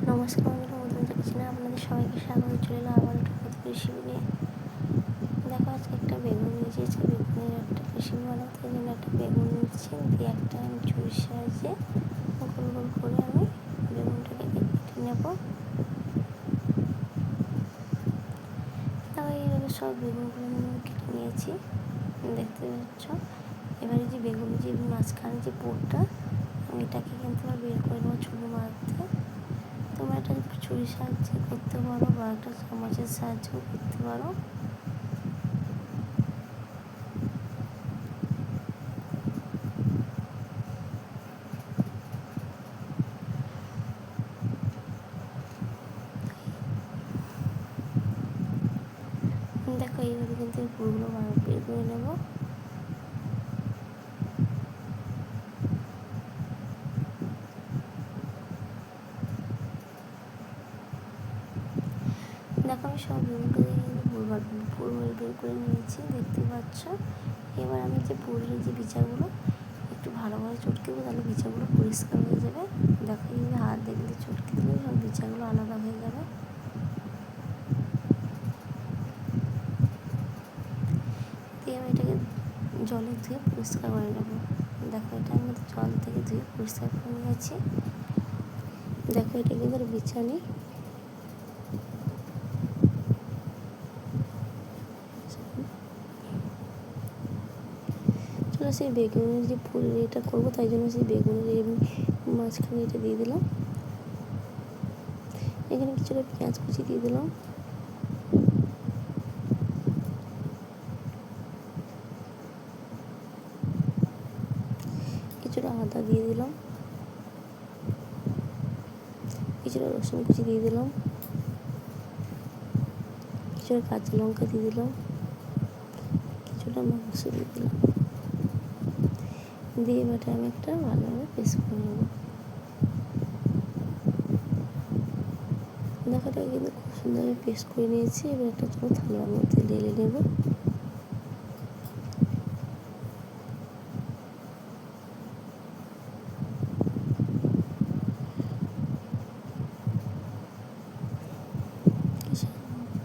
নমস্কার বন্ধুরা, মধুমিতা কিচেনে আপনাদের সবাইকে স্বাগত। চলে এলাম আবার একটা নতুন রেসিপি নিয়ে। দেখো, আজকে একটা বেগুন নিয়েছি। আজকে বেগুনের একটা রেসিপি বানাবো, তাই জন্য একটা বেগুন নিচ্ছি। দিয়ে একটা আমি ছুরির সাহায্যে গোল গোল করে আমি বেগুনটাকে কেটে নেবো। তাও এইভাবে সব বেগুনগুলো আমি কেটে নিয়েছি, দেখতে পাচ্ছ। এবারে যে বেগুনের যে মাঝখানে যে পোরটা, আমি এটাকে কিন্তু আবার বের করে নেবো ছোটো মারতে। তোমরা এটা ছুরির সাহায্যে করতে পারো বা একটা চামচের সাহায্যেও করতে পারো। দেখো, এইভাবে কিন্তু পুরোগুলো বের করে নেবো। দেখো, আমি সব বেগুনগুলো কিন্তু পুরো বের করে নিয়েছি, দেখতে পাচ্ছ। এবার আমি যে পুরের যে বিচাগুলো একটু ভালোভাবে চটকে দেবো, তাহলে বিচাগুলো পরিষ্কার হয়ে যাবে। দেখো, এইভাবে হাত দেখলে চটকে দিলে সব বিচাগুলো আলাদা হয়ে যাবে। দিয়ে আমি এটাকে জলে ধুয়ে পরিষ্কার করে নেবো। দেখো, এটা আমি জল থেকে ধুয়ে পরিষ্কার করে নিয়েছি। দেখো, এটা কিন্তু আর বিচা নেই। চলো, সেই বেগুনের যে ফুলের এটা করবো, তাই জন্য সেই বেগুনের মাঝখানে এটা দিয়ে দিলাম। এখানে কিছুটা পেঁয়াজ কুচি দিয়ে দিলাম। কিছুটা আদা দিয়ে দিলাম। কিছুটা রসুন কুচি দিয়ে দিলাম। কিছুটা কাঁচা লঙ্কা দিয়ে দিলাম। কিছুটা মাংস দিয়ে দিলাম। দিয়ে এবারে আমি একটা ভালোভাবে পেস্ট করে নেব। দেখাটা কিন্তু খুব সুন্দরভাবে পেস্ট করে নিয়েছি। এবার একটা ছোটো থালার মধ্যে ঢেলে নেব।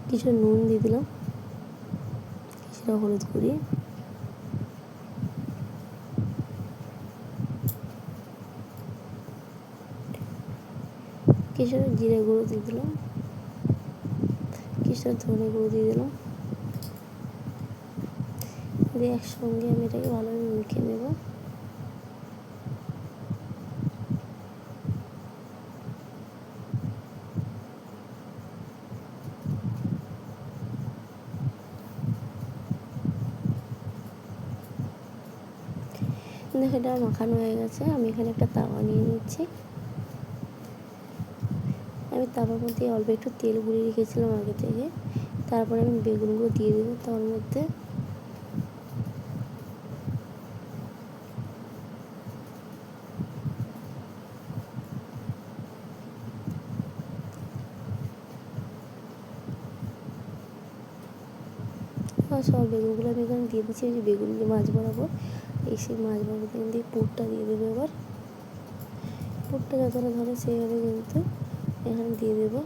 কিছুটা নুন দিয়ে দিলাম। কিছুটা হলুদ গুঁড়ি, কিছুটা জিরে গুঁড়ো দিয়ে দিলাম। কিছুটা ধনে গুঁড়ো দিয়ে দিলাম। দিয়ে একসঙ্গে আমি এটাকে ভালোভাবে মেখে নেব। দেখো, এটা মাখানো হয়ে গেছে। আমি এখানে একটা তাওয়া নিয়ে নিচ্ছি। আমি তাওয়ার মধ্যে অল্প একটু তেল গুঁড়িয়ে রেখেছিলাম আগে থেকে। তারপরে আমি বেগুনগুলো দিয়ে দেবো তার মধ্যে। সব বেগুনগুলো আমি এখানে দিয়ে দিচ্ছি। যে বেগুন যে মাছ বরাবর, সেই মাছ বরাবর দিয়ে পুরটা দিয়ে দেবো। এবার পুরটা যতটা ধরে সেইভাবে কিন্তু এখানে দিয়ে দেবো।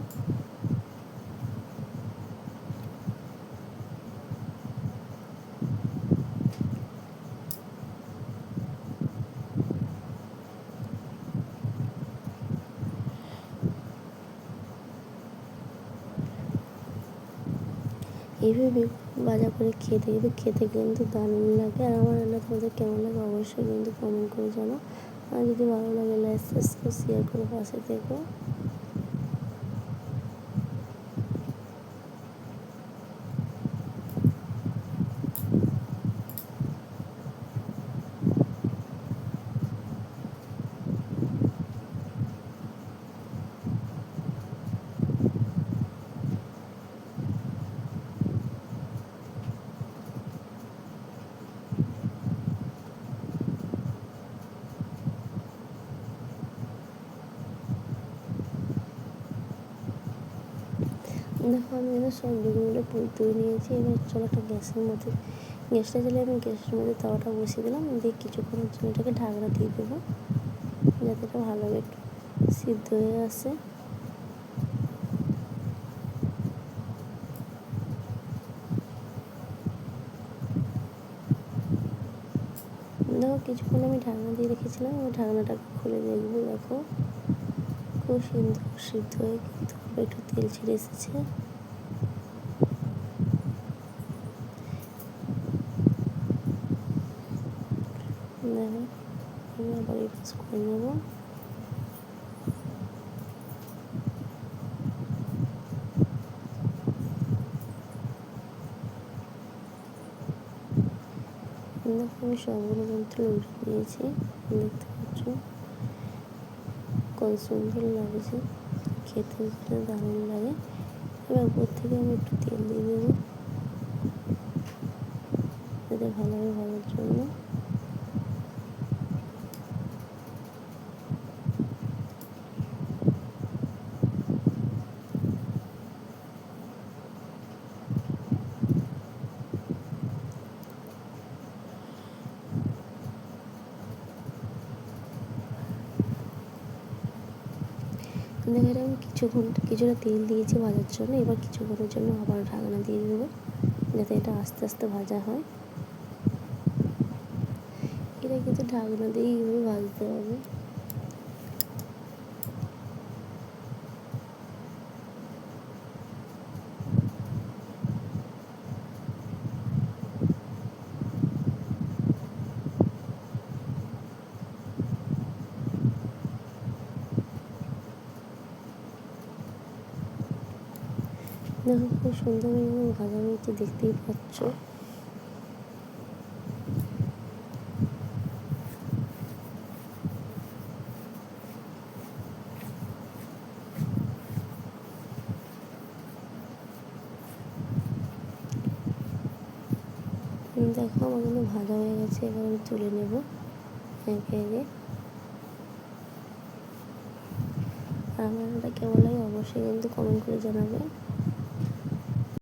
এইভাবে ভাজা করে খেতে কিন্তু দারুণ লাগে। আর আমার রান্না তোমাদের কেমন লাগে অবশ্যই কিন্তু কমেন্ট করে জানাও। আর যদি ভালো লাগে লাইক সাবস্ক্রাইব শেয়ার করে পাশে থেকো। দেখো, আমি এখানে সব বেগুনগুলো তুলে নিয়েছি। এবার চলো একটা গ্যাসটা জ্বালিয়ে আমি গ্যাসের মধ্যে তাওয়াটা বসিয়ে দিলাম। দিয়ে কিছুক্ষণের জন্য এটাকে ঢাকনা দিয়ে দেবো, যাতে এটা ভালোভাবে একটু সিদ্ধ হয়ে আসে। কিছুক্ষণ আমি ঢাকনা দিয়ে রেখেছিলাম, ওই ঢাকনাটাকে খুলে দেখবো। দেখো খুব সুন্দর সিদ্ধ হয়ে কিন্তু একটু তেল ছেড়ে এসেছে। দেখো আমি আবার এই পাশ করে নেবো। দেখো আমি সবগুলো কিন্তু উল্টে দিয়েছি, দেখতে পাচ্ছ কত সুন্দর লাগছে, খেতে দারুণ লাগে। এবার উপর থেকে আমি একটু তেল দিয়ে দেবো যাতে ভালোভাবে ভাজার জন্য। দেখো এটা আমি কিছুটা তেল দিয়েছি ভাজার জন্য। এবার কিছুক্ষণের জন্য আবার ঢাকনা দিয়ে দেবো যাতে এটা আস্তে আস্তে ভাজা হয়। এটা কিন্তু ঢাকনা দিয়ে এইভাবে ভাজতে হবে। দেখো খুব সুন্দর ভাজা হয়েছে, দেখতেই পাচ্ছ। দেখো আমার কিন্তু ভাজা হয়ে গেছে, এবার আমি তুলে নেব একে একে। আর আমার এটা কেমন লাগে অবশ্যই কিন্তু কমেন্ট করে জানাবে।